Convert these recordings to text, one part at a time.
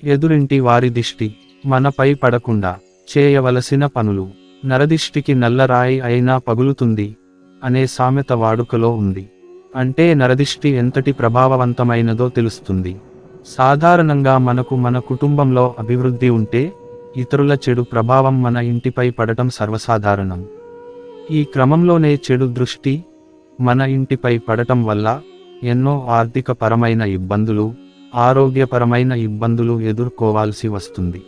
ఎదురింటి వారి దిష్టి మనపై పడకుండా చేయవలసిన పనులు. నరదిష్టికి నల్లరాయి అయినా పగులుతుంది అనే సామెత వాడుకలో ఉంది. అంటే నరదిష్టి ఎంతటి ప్రభావవంతమైనదో తెలుస్తుంది. సాధారణంగా మనకు మన కుటుంబంలో అభివృద్ధి ఉంటే ఇతరుల చెడు ప్రభావం మన ఇంటిపై పడటం సర్వసాధారణం. ఈ క్రమంలోనే చెడు దృష్టి మన ఇంటిపై పడటం వల్ల ఎన్నో ఆర్థికపరమైన ఇబ్బందులు, ఆరోగ్యపరమైన ఇబ్బందులు ఎదుర్కోవాల్సి వస్తుంది.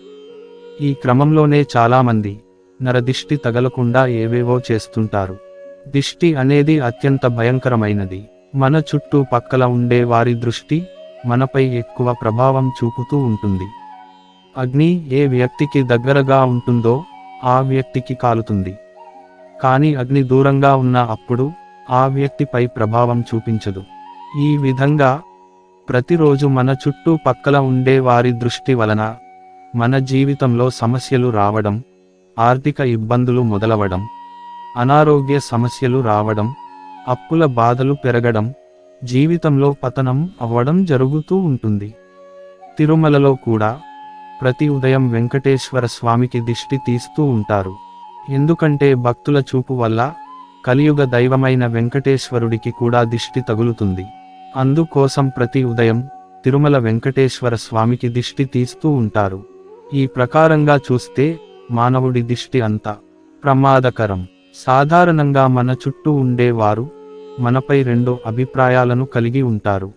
ఈ క్రమంలోనే చాలామంది నరదిష్టి తగలకుండా ఏవేవో చేస్తుంటారు. దిష్టి అనేది అత్యంత భయంకరమైనది. మన చుట్టూ పక్కల ఉండే వారి దృష్టి మనపై ఎక్కువ ప్రభావం చూపుతూ ఉంటుంది. అగ్ని ఏ వ్యక్తికి దగ్గరగా ఉంటుందో ఆ వ్యక్తికి కాలుతుంది. కానీ అగ్ని దూరంగా ఉన్న అప్పుడు ఆ వ్యక్తిపై ప్రభావం చూపించదు. ఈ విధంగా ప్రతిరోజు మన చుట్టూ పక్కల ఉండే వారి దృష్టి వలన మన జీవితంలో సమస్యలు రావడం, ఆర్థిక ఇబ్బందులు మొదలవడం, అనారోగ్య సమస్యలు రావడం, అప్పుల బాధలు పెరగడం, జీవితంలో పతనం అవ్వడం జరుగుతూ ఉంటుంది. తిరుమలలో కూడా ప్రతి ఉదయం వెంకటేశ్వర స్వామికి దిష్టి తీస్తూ ఉంటారు. ఎందుకంటే భక్తుల చూపు వల్ల కలియుగ దైవమైన వెంకటేశ్వరుడికి కూడా దిష్టి తగులుతుంది. అందుకోసం ప్రతి ఉదయం తిరుమల వెంకటేశ్వర స్వామికి దిష్టి తీస్తూ ఉంటారు. ఈ ప్రకారంగా చూస్తే మానవుడి దిష్టి అంత ప్రమాదకరం. సాధారణంగా మన చుట్టూ ఉండేవారు మనపై రెండు అభిప్రాయాలను కలిగి ఉంటారు.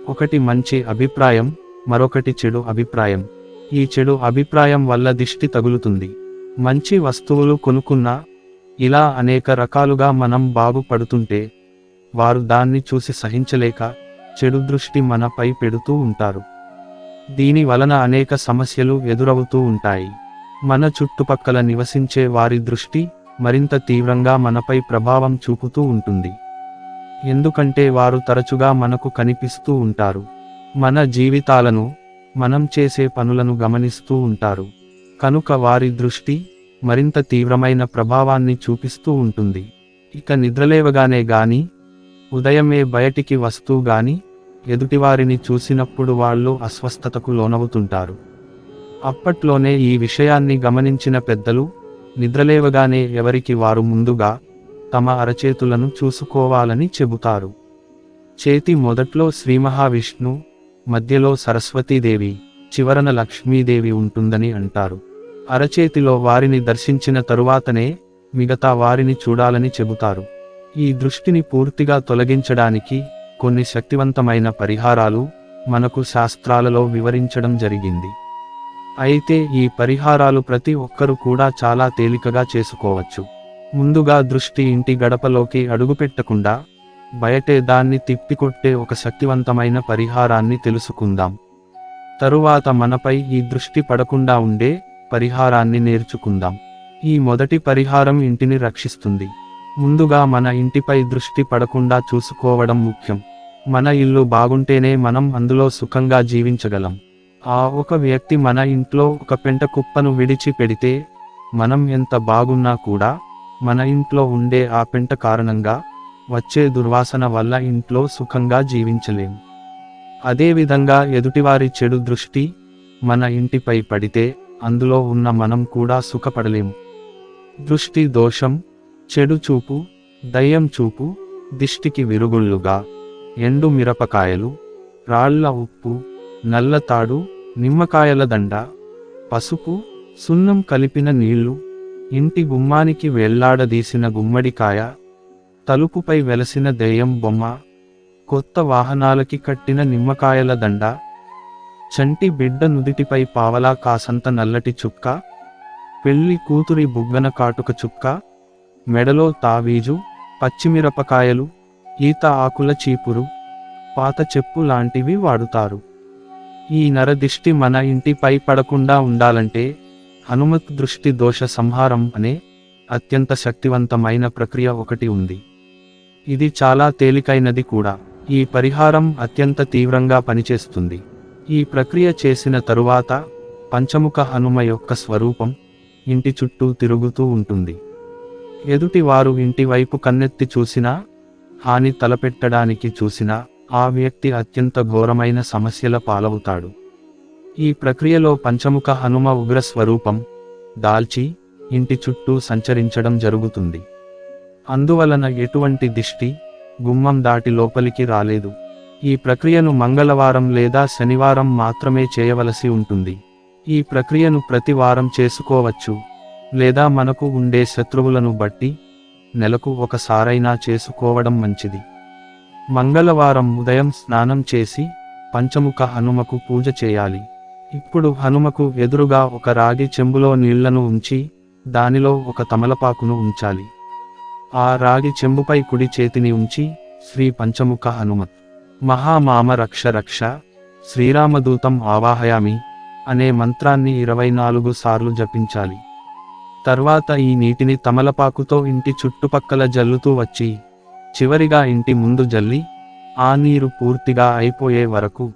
ఒకటి మంచి అభిప్రాయం, మరొకటి చెడు అభిప్రాయం. ఈ చెడు అభిప్రాయం వల్ల దిష్టి తగులుతుంది. మంచి వస్తువులు కొనుక్కున్నా ఇలా అనేక రకాలుగా మనం బాగుపడుతుంటే వారు దాన్ని చూసి సహించలేక చెడు దృష్టి మనపై పెడుతూ ఉంటారు. దీని వలన అనేక సమస్యలు ఎదురవుతూ ఉంటాయి. మన చుట్టుపక్కల నివసించే వారి దృష్టి మరింత తీవ్రంగా మనపై ప్రభావం చూపుతూ ఉంటుంది. ఎందుకంటే వారు తరచుగా మనకు కనిపిస్తూ ఉంటారు. మన జీవితాలను, మనం చేసే పనులను గమనిస్తూ ఉంటారు. కనుక వారి దృష్టి మరింత తీవ్రమైన ప్రభావాన్ని చూపిస్తూ ఉంటుంది. ఇక నిద్రలేవగానే గాని, ఉదయమే బయటికి వస్తూ గాని ఎదుటివారిని చూసినప్పుడు వాళ్ళు అస్వస్థతకు లోనవుతుంటారు. అప్పట్లోనే ఈ విషయాన్ని గమనించిన పెద్దలు నిద్రలేవగానే ఎవరికి వారు ముందుగా తమ అరచేతులను చూసుకోవాలని చెబుతారు. చేతి మొదట్లో శ్రీమహావిష్ణు, మధ్యలో సరస్వతీదేవి, చివరన లక్ష్మీదేవి ఉంటుందని అంటారు. అరచేతిలో వారిని దర్శించిన తరువాతనే మిగతా వారిని చూడాలని చెబుతారు. ఈ దృష్టిని పూర్తిగా తొలగించడానికి కొన్ని శక్తివంతమైన పరిహారాలు మనకు శాస్త్రాలలో వివరించడం జరిగింది. అయితే ఈ పరిహారాలు ప్రతి ఒక్కరూ కూడా చాలా తేలికగా చేసుకోవచ్చు. ముందుగా దృష్టి ఇంటి గడపలోకి అడుగుపెట్టకుండా బయటే దాన్ని తిప్పికొట్టే ఒక శక్తివంతమైన పరిహారాన్ని తెలుసుకుందాం. తరువాత మనపై ఈ దృష్టి పడకుండా ఉండే పరిహారాన్ని నేర్చుకుందాం. ఈ మొదటి పరిహారం ఇంటిని రక్షిస్తుంది. ముందుగా మన ఇంటిపై దృష్టి పడకుండా చూసుకోవడం ముఖ్యం. మన ఇల్లు బాగుంటేనే మనం అందులో సుఖంగా జీవించగలం. ఆ ఒక వ్యక్తి మన ఇంట్లో ఒక పెంట కుప్పను విడిచి పెడితే మనం ఎంత బాగున్నా కూడా మన ఇంట్లో ఉండే ఆ పెంట కారణంగా వచ్చే దుర్వాసన వల్ల ఇంట్లో సుఖంగా జీవించలేం. అదేవిధంగా ఎదుటివారి చెడు దృష్టి మన ఇంటిపై పడితే అందులో ఉన్న మనం కూడా సుఖపడలేము. దృష్టి దోషం, చెడు చూపు, దయ్యం చూపు, దిష్టికి విరుగుళ్ళుగా ఎండు మిరపకాయలు, రాళ్ల ఉప్పు, నల్లతాడు, నిమ్మకాయల దండ, పసుపు, సున్నం కలిపిన నీళ్లు, ఇంటి గుమ్మానికి వేళ్లాడదీసిన గుమ్మడికాయ, తలుపుపై వెలసిన దెయ్యం బొమ్మ, కొత్త వాహనాలకి కట్టిన నిమ్మకాయల దండ, చంటి బిడ్డ నుదిటిపై పావలా కాసంత నల్లటి చుక్క, పెళ్లి కూతురి బుగ్గన కాటుక చుక్క, మెడలో తావీజు, పచ్చిమిరపకాయలు, ఈత ఆకుల చీపురు, పాత చెప్పు లాంటివి వాడుతారు. ఈ నరదిష్టి మన ఇంటిపై పడకుండా ఉండాలంటే హనుమత్ దృష్టి దోష సంహారం అనే అత్యంత శక్తివంతమైన ప్రక్రియ ఒకటి ఉంది. ఇది చాలా తేలికైనది కూడా. ఈ పరిహారం అత్యంత తీవ్రంగా పనిచేస్తుంది. ఈ ప్రక్రియ చేసిన తరువాత పంచముఖ హనుమ యొక్క స్వరూపం ఇంటి చుట్టూ తిరుగుతూ ఉంటుంది. ఎదుటి వారు ఇంటి వైపు కన్నెత్తి చూసినా, హాని తలపెట్టడానికి చూసినా ఆ వ్యక్తి అత్యంత ఘోరమైన సమస్యల పాలవుతాడు. ఈ ప్రక్రియలో పంచముఖ హనుమ ఉగ్ర స్వరూపం దాల్చి ఇంటి చుట్టూ సంచరించడం జరుగుతుంది. అందువలన ఎటువంటి దిష్టి గుమ్మం దాటి లోపలికి రాలేదు. ఈ ప్రక్రియను మంగళవారం లేదా శనివారం మాత్రమే చేయవలసి ఉంటుంది. ఈ ప్రక్రియను ప్రతి వారం చేసుకోవచ్చు, లేదా మనకు ఉండే శత్రువులను బట్టి నెలకు ఒకసారైనా చేసుకోవడం మంచిది. మంగళవారం ఉదయం స్నానం చేసి పంచముఖ హనుమకు పూజ చేయాలి. ఇప్పుడు హనుమకు ఎదురుగా ఒక రాగి చెంబులో నీళ్లను ఉంచి దానిలో ఒక తమలపాకును ఉంచాలి. ఆ రాగి చెంబుపై కుడి చేతిని ఉంచి శ్రీ పంచముఖ హనుమత్ మహామామ రక్ష రక్ష శ్రీరామదూతం ఆవాహయామి అనే మంత్రాన్ని 24 సార్లు జపించాలి. తర్వాత ఈ నీటిని తమలపాకుతో ఇంటి చుట్టుపక్కల జల్లుతూ వచ్చి చివరిగా ఇంటి ముందు జల్లి ఆ నీరు పూర్తిగా అయిపోయే వరకు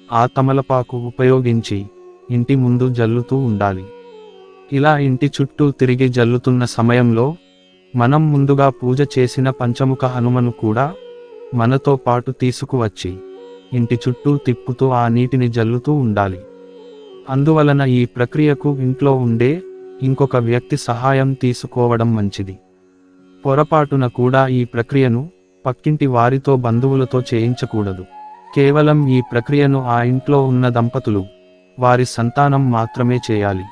ఆ తమలపాకు ఉపయోగించి ఇంటి ముందు జల్లుతూ ఉండాలి. ఇలా ఇంటి చుట్టూ తిరిగి జల్లుతున్న సమయంలో మనం ముందుగా పూజ చేసిన పంచముఖ హనుమను కూడా మనతో పాటు తీసుకువచ్చి ఇంటి చుట్టూ తిప్పుతూ ఆ నీటిని జల్లుతూ ఉండాలి. అందువలన ఈ ప్రక్రియకు ఇంట్లో ఉండే ఇంకొక వ్యక్తి సహాయం తీసుకోవడం మంచిది. పొరపాటున కూడా ఈ ప్రక్రియను పక్కింటి వారితో బంధువులతో చేయించకూడదు. కేవలం ఈ ప్రక్రియను ఆ ఇంట్లో ఉన్న దంపతులు వారి సంతానం మాత్రమే చేయాలి.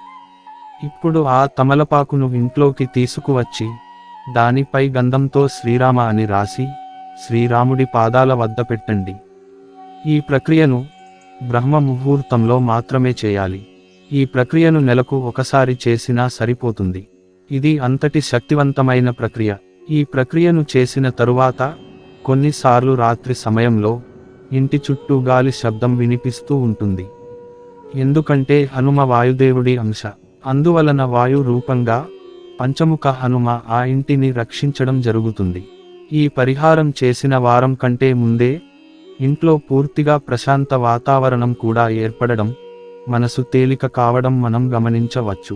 ఇప్పుడు ఆ తమలపాకును ఇంట్లోకి తీసుకువచ్చి దానిపై గంధంతో శ్రీరామ అని రాసి శ్రీరాముడి పాదాల వద్ద పెట్టండి. ఈ ప్రక్రియను బ్రహ్మ ముహూర్తంలో మాత్రమే చేయాలి. ఈ ప్రక్రియను నెలకు ఒకసారి చేసినా సరిపోతుంది. ఇది అంతటి శక్తివంతమైన ప్రక్రియ. ఈ ప్రక్రియను చేసిన తరువాత కొన్నిసార్లు రాత్రి సమయంలో ఇంటి చుట్టూ గాలి శబ్దం వినిపిస్తూ ఉంటుంది. ఎందుకంటే హనుమ వాయుదేవుడి అంశ. అందువలన వాయు రూపంగా పంచముఖ హనుమ ఆ ఇంటిని రక్షించడం జరుగుతుంది. ఈ పరిహారం చేసిన వారం కంటే ముందే ఇంట్లో పూర్తిగా ప్రశాంత వాతావరణం కూడా ఏర్పడడం, మనసు తేలిక కావడం మనం గమనించవచ్చు.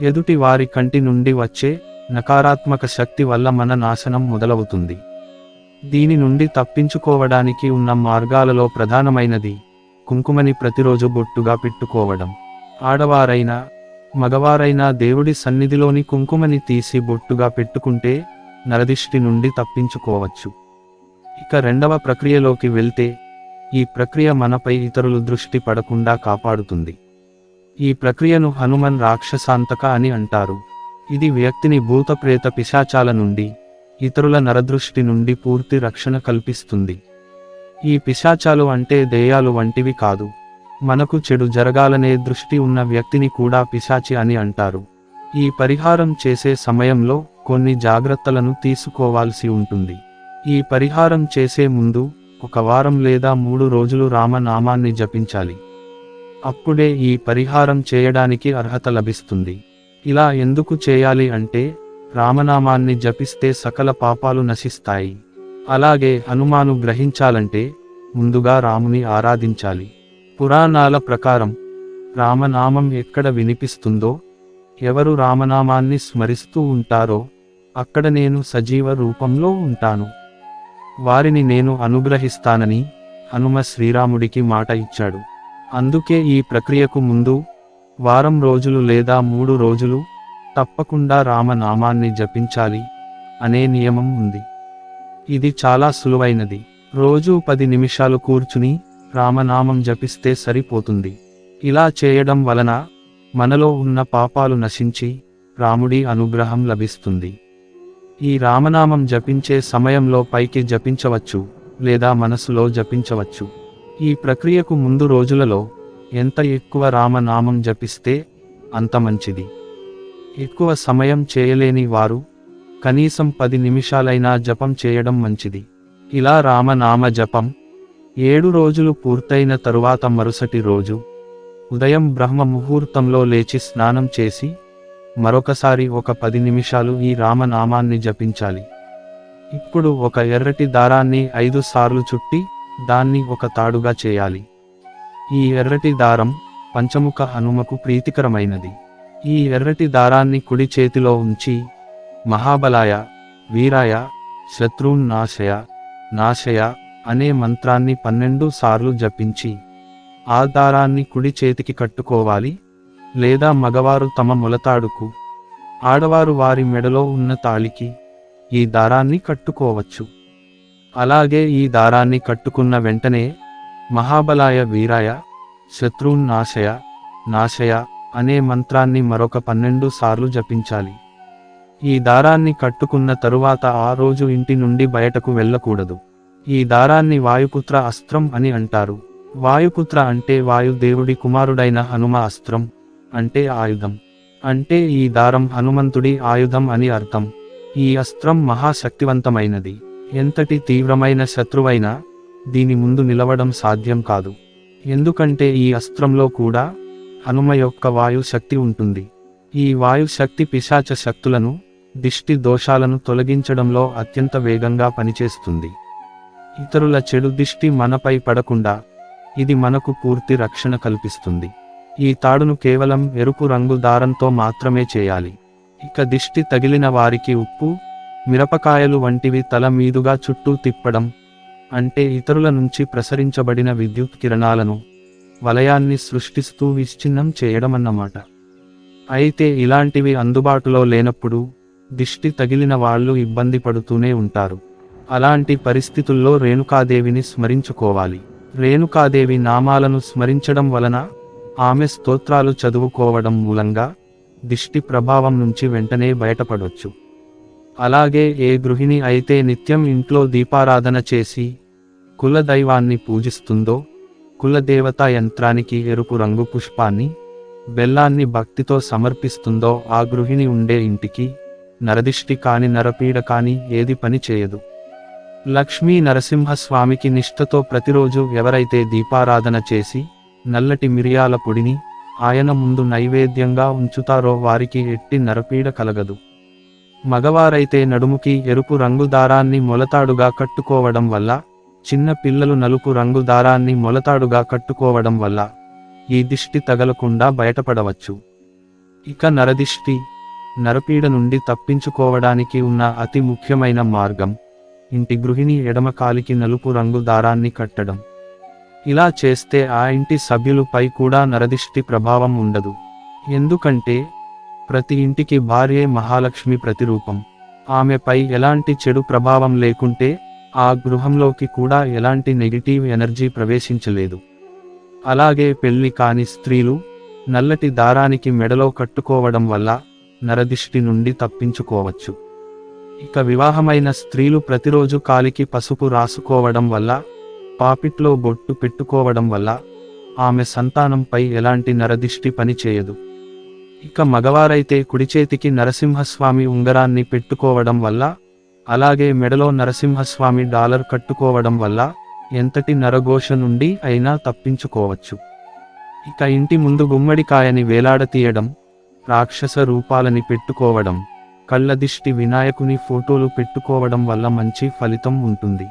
ఎదుటి వారి కంటి నుండి వచ్చే నకారాత్మక శక్తి వల్ల మన నాశనం మొదలవుతుంది. దీని నుండి తప్పించుకోవడానికి ఉన్న మార్గాలలో ప్రధానమైనది కుంకుమని ప్రతిరోజు బొట్టుగా పెట్టుకోవడం. ఆడవారైనా మగవారైనా దేవుడి సన్నిధిలోని కుంకుమని తీసి బొట్టుగా పెట్టుకుంటే నరదిష్టి నుండి తప్పించుకోవచ్చు. ఇక రెండవ ప్రక్రియలోకి వెళ్తే ఈ ప్రక్రియ మనపై ఇతరులు దృష్టి పడకుండా కాపాడుతుంది. ఈ ప్రక్రియను హనుమన్ రాక్షసాంతక అని అంటారు. ఇది వ్యక్తిని భూతప్రేత పిశాచాల నుండి ఇతరుల నరదృష్టి నుండి పూర్తి రక్షణ కల్పిస్తుంది. ఈ పిశాచాలు అంటే దెయ్యాలు వంటివి కాదు. మనకు చెడు జరగాలనే దృష్టి ఉన్న వ్యక్తిని కూడా పిశాచి అని అంటారు. ఈ పరిహారం చేసే సమయంలో కొన్ని జాగ్రత్తలను తీసుకోవాల్సి ఉంటుంది. ఈ పరిహారం చేసే ముందు 1 వారం లేదా 3 రోజులు రామనామాన్ని జపించాలి. అప్పుడే ఈ పరిహారం చేయడానికి అర్హత లభిస్తుంది. ఇలా ఎందుకు చేయాలి అంటే రామనామాన్ని జపిస్తే సకల పాపాలు నశిస్తాయి. అలాగే హనుమాను గ్రహించాలంటే ముందుగా రాముని ఆరాధించాలి. పురాణాల ప్రకారం రామనామం ఎక్కడ వినిపిస్తుందో, ఎవరు రామనామాన్ని స్మరిస్తూ ఉంటారో అక్కడ నేను సజీవ రూపంలో ఉంటాను, వారిని నేను అనుగ్రహిస్తానని హనుమ శ్రీరాముడికి మాట ఇచ్చాడు. అందుకే ఈ ప్రక్రియకు ముందు వారం రోజులు లేదా 3 రోజులు తప్పకుండా రామనామాన్ని జపించాలి అనే నియమం ఉంది. ఇది చాలా సులువైనది. రోజూ 10 నిమిషాలు కూర్చుని రామనామం జపిస్తే సరిపోతుంది. ఇలా చేయడం వలన మనలో ఉన్న పాపాలు నశించి రాముడి అనుగ్రహం లభిస్తుంది. ఈ రామనామం జపించే సమయంలో పైకి జపించవచ్చు లేదా మనసులో జపించవచ్చు. ఈ ప్రక్రియకు ముందు రోజులలో ఎంత ఎక్కువ రామనామం జపిస్తే అంత మంచిది. ఎక్కువ సమయం చేయలేని వారు కనీసం 10 నిమిషాలైనా జపం చేయడం మంచిది. ఇలా రామనామ జపం 7 రోజులు పూర్తయిన తరువాత మరుసటి రోజు ఉదయం బ్రహ్మ ముహూర్తంలో లేచి స్నానం చేసి మరొకసారి ఒక 10 నిమిషాలు ఈ రామనామాన్ని జపించాలి. ఇప్పుడు ఒక ఎర్రటి దారాన్ని 5 సార్లు చుట్టి దాన్ని ఒక తాడుగా చేయాలి. ఈ ఎర్రటి దారం పంచముఖ హనుమకు ప్రీతికరమైనది. ఈ ఎర్రటి దారాన్ని కుడి చేతిలో ఉంచి మహాబలాయ వీరాయ శత్రున్ నాశయ నాశయ అనే మంత్రాన్ని 12 సార్లు జపించి ఆ దారాన్ని కుడి చేతికి కట్టుకోవాలి, లేదా మగవారు తమ మొలతాడుకు, ఆడవారు వారి మెడలో ఉన్న తాళికి ఈ దారాన్ని కట్టుకోవచ్చు. అలాగే ఈ దారాన్ని కట్టుకున్న వెంటనే మహాబలాయ వీరాయ శత్రున్ నాశయ నాశయ అనే మంత్రాన్ని మరొక 12 సార్లు జపించాలి. ఈ దారాన్ని కట్టుకున్న తరువాత ఆ రోజు ఇంటి నుండి బయటకు వెళ్ళకూడదు. ఈ దారాన్ని వాయుపుత్ర అస్త్రం అని అంటారు. వాయుపుత్ర అంటే వాయుదేవుడి కుమారుడైన హనుమ అస్త్రం అంటే ఆయుధం. అంటే ఈ దారం హనుమంతుడి ఆయుధం అని అర్థం. ఈ అస్త్రం మహాశక్తివంతమైనది. ఎంతటి తీవ్రమైన శత్రువైనా దీని ముందు నిలవడం సాధ్యం కాదు. ఎందుకంటే ఈ అస్త్రంలో కూడా హనుమ యొక్క వాయు శక్తి ఉంటుంది. ఈ వాయు శక్తి పిశాచ శక్తులను, దిష్టి దోషాలను తొలగించడంలో అత్యంత వేగంగా పనిచేస్తుంది. ఇతరుల చెడు దిష్టి మనపై పడకుండా ఇది మనకు పూర్తి రక్షణ కల్పిస్తుంది. ఈ తాడును కేవలం ఎరుపు రంగు దారంతో మాత్రమే చేయాలి. ఇక దిష్టి తగిలిన వారికి ఉప్పు, మిరపకాయలు వంటివి తల మీదుగా చుట్టూ తిప్పడం, అంటే ఇతరుల నుంచి ప్రసరించబడిన విద్యుత్ కిరణాలను, వలయాన్ని సృష్టిస్తూ విచ్ఛిన్నం చేయడమన్నమాట. అయితే ఇలాంటివి అందుబాటులో లేనప్పుడు దిష్టి తగిలిన వాళ్ళు ఇబ్బంది పడుతూనే ఉంటారు. అలాంటి పరిస్థితుల్లో రేణుకాదేవిని స్మరించుకోవాలి. రేణుకాదేవి నామాలను స్మరించడం వలన, ఆమె స్తోత్రాలు చదువుకోవడం మూలంగా దిష్టి ప్రభావం నుంచి వెంటనే బయటపడొచ్చు. అలాగే ఏ గృహిణి అయితే నిత్యం ఇంట్లో దీపారాధన చేసి కులదైవాన్ని పూజిస్తుందో, కులదేవతా యంత్రానికి ఎరుపు రంగు పుష్పాన్ని, బెల్లాన్ని భక్తితో సమర్పిస్తుందో ఆ గృహిణి ఉండే ఇంటికి నరదిష్టి కాని, నరపీడ కాని ఏది పని చేయదు. లక్ష్మీ నరసింహస్వామికి నిష్ఠతో ప్రతిరోజు ఎవరైతే దీపారాధన చేసి నల్లటి మిరియాల పొడిని ఆయన ముందు నైవేద్యంగా ఉంచుతారో వారికి ఎట్టి నరపీడ కలగదు. మగవారైతే నడుముకి ఎరుపు రంగు దారాన్ని మొలతాడుగా కట్టుకోవడం వల్ల, చిన్న పిల్లలు నలుపు రంగు దారాన్ని మొలతాడుగా కట్టుకోవడం వల్ల ఈ దిష్టి తగలకుండా బయటపడవచ్చు. ఇక నరదిష్టి, నరపీడ నుండి తప్పించుకోవడానికి ఉన్న అతి ముఖ్యమైన మార్గం ఇంటి గృహిణి ఎడమ కాలికి నలుపు రంగు దారాన్ని కట్టడం. ఇలా చేస్తే ఆ ఇంటి సభ్యులపై కూడా నరదిష్టి ప్రభావం ఉండదు. ఎందుకంటే ప్రతి ఇంటికి భార్యే మహాలక్ష్మి ప్రతిరూపం. ఆమెపై ఎలాంటి చెడు ప్రభావం లేకుంటే ఆ గృహంలోకి కూడా ఎలాంటి నెగిటివ్ ఎనర్జీ ప్రవేశించలేదు. అలాగే పెళ్లి కాని స్త్రీలు నల్లటి దారానికి మెడలో కట్టుకోవడం వల్ల నరదిష్టి నుండి తప్పించుకోవచ్చు. ఇక వివాహమైన స్త్రీలు ప్రతిరోజు కాలికి పసుపు రాసుకోవడం వల్ల, పాపిట్లో బొట్టు పెట్టుకోవడం వల్ల ఆమె సంతానంపై ఎలాంటి నరదిష్టి పనిచేయదు. ఇక మగవారైతే కుడిచేతికి నరసింహస్వామి ఉంగరాన్ని పెట్టుకోవడం వల్ల, అలాగే మెడలో నరసింహస్వామి డాలర్ కట్టుకోవడం వల్ల ఎంతటి నరఘోష నుండి అయినా తప్పించుకోవచ్చు. ఇక ఇంటి ముందు గుమ్మడికాయని వేలాడతీయడం, రాక్షస రూపాలని పెట్టుకోవడం, కళ్ళదిష్టి వినాయకుని ఫోటోలు పెట్టుకోవడం వల్ల మంచి ఫలితం ఉంటుంది.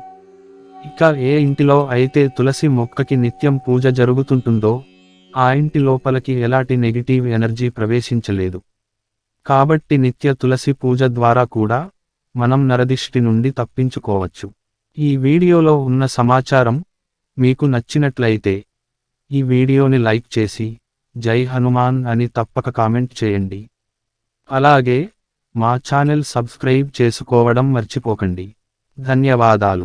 ఇక ఏ ఇంటిలో అయితే తులసి మొక్కకి నిత్యం పూజ జరుగుతుంటుందో ఆ ఇంటి లోపలికి ఎలాంటి నెగిటివ్ ఎనర్జీ ప్రవేశించలేదు. కాబట్టి నిత్య తులసి పూజ ద్వారా కూడా మనం నరదిష్టి నుండి తప్పించుకోవచ్చు. ఈ వీడియోలో ఉన్న సమాచారం మీకు నచ్చినట్లయితే ఈ వీడియోని లైక్ చేసి జై హనుమాన్ అని తప్పక కామెంట్ చేయండి. అలాగే మా ఛానల్ సబ్స్క్రైబ్ చేసుకోవడం మర్చిపోకండి. ధన్యవాదాలు.